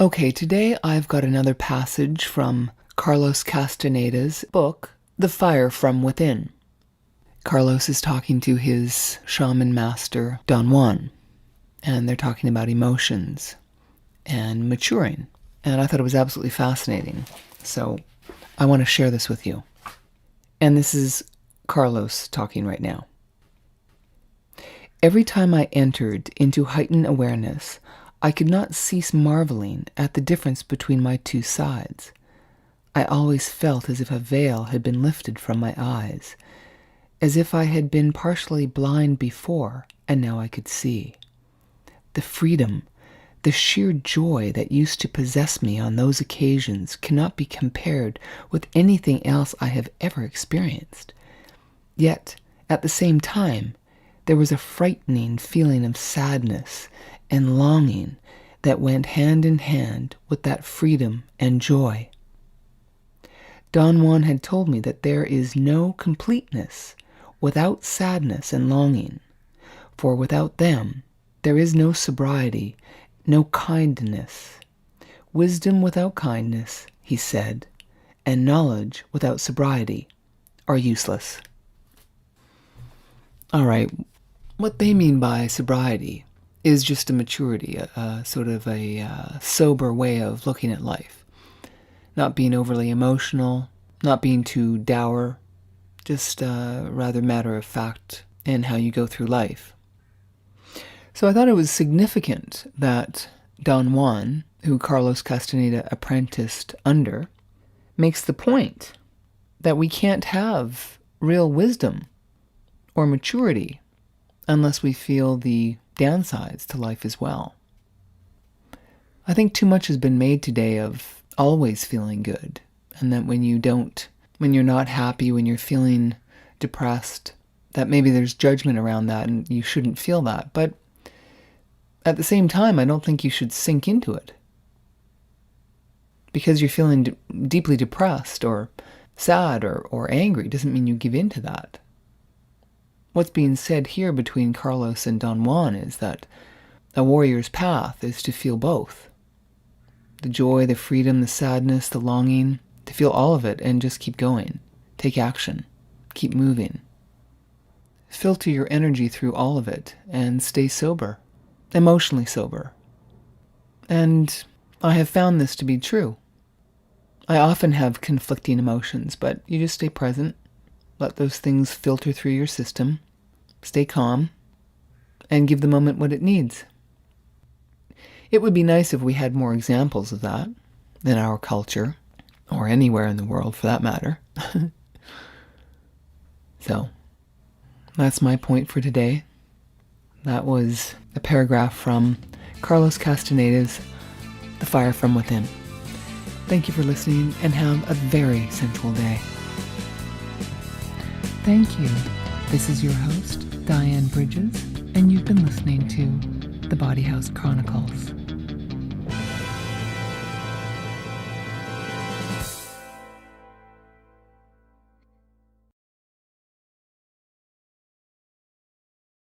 Okay, today I've got another passage from Carlos Castaneda's book, The Fire from Within. Carlos is talking to his shaman master, Don Juan, and they're talking about emotions and maturing. And I thought it was absolutely fascinating. So I want to share this with you. And this is Carlos talking right now. Every time I entered into heightened awareness, I could not cease marveling at the difference between my two sides. I always felt as if a veil had been lifted from my eyes, as if I had been partially blind before, and now I could see. The freedom, the sheer joy that used to possess me on those occasions cannot be compared with anything else I have ever experienced. Yet, at the same time, there was a frightening feeling of sadness and longing that went hand in hand with that freedom and joy. Don Juan had told me that there is no completeness without sadness and longing, for without them there is no sobriety, no kindness. Wisdom without kindness, he said, and knowledge without sobriety are useless. All right, what they mean by sobriety is just a maturity, a sort of a sober way of looking at life. Not being overly emotional, not being too dour, just rather matter of fact in how you go through life. So I thought it was significant that Don Juan, who Carlos Castaneda apprenticed under, makes the point that we can't have real wisdom or maturity unless we feel the downsides to life as well. I think too much has been made today of always feeling good, and that when you're not happy, when you're feeling depressed, that maybe there's judgment around that and you shouldn't feel that. But at the same time, I don't think you should sink into it. Because you're feeling deeply depressed or sad or angry doesn't mean you give in to that. What's being said here between Carlos and Don Juan is that a warrior's path is to feel both. The joy, the freedom, the sadness, the longing, to feel all of it and just keep going. Take action. Keep moving. Filter your energy through all of it and stay sober, emotionally sober. And I have found this to be true. I often have conflicting emotions, but you just stay present. Let those things filter through your system, stay calm, and give the moment what it needs. It would be nice if we had more examples of that in our culture, or anywhere in the world for that matter. So, that's my point for today. That was a paragraph from Carlos Castaneda's The Fire from Within. Thank you for listening, and have a very sensual day. Thank you. This is your host, Dyann Bridges, and you've been listening to The Body House Chronicles.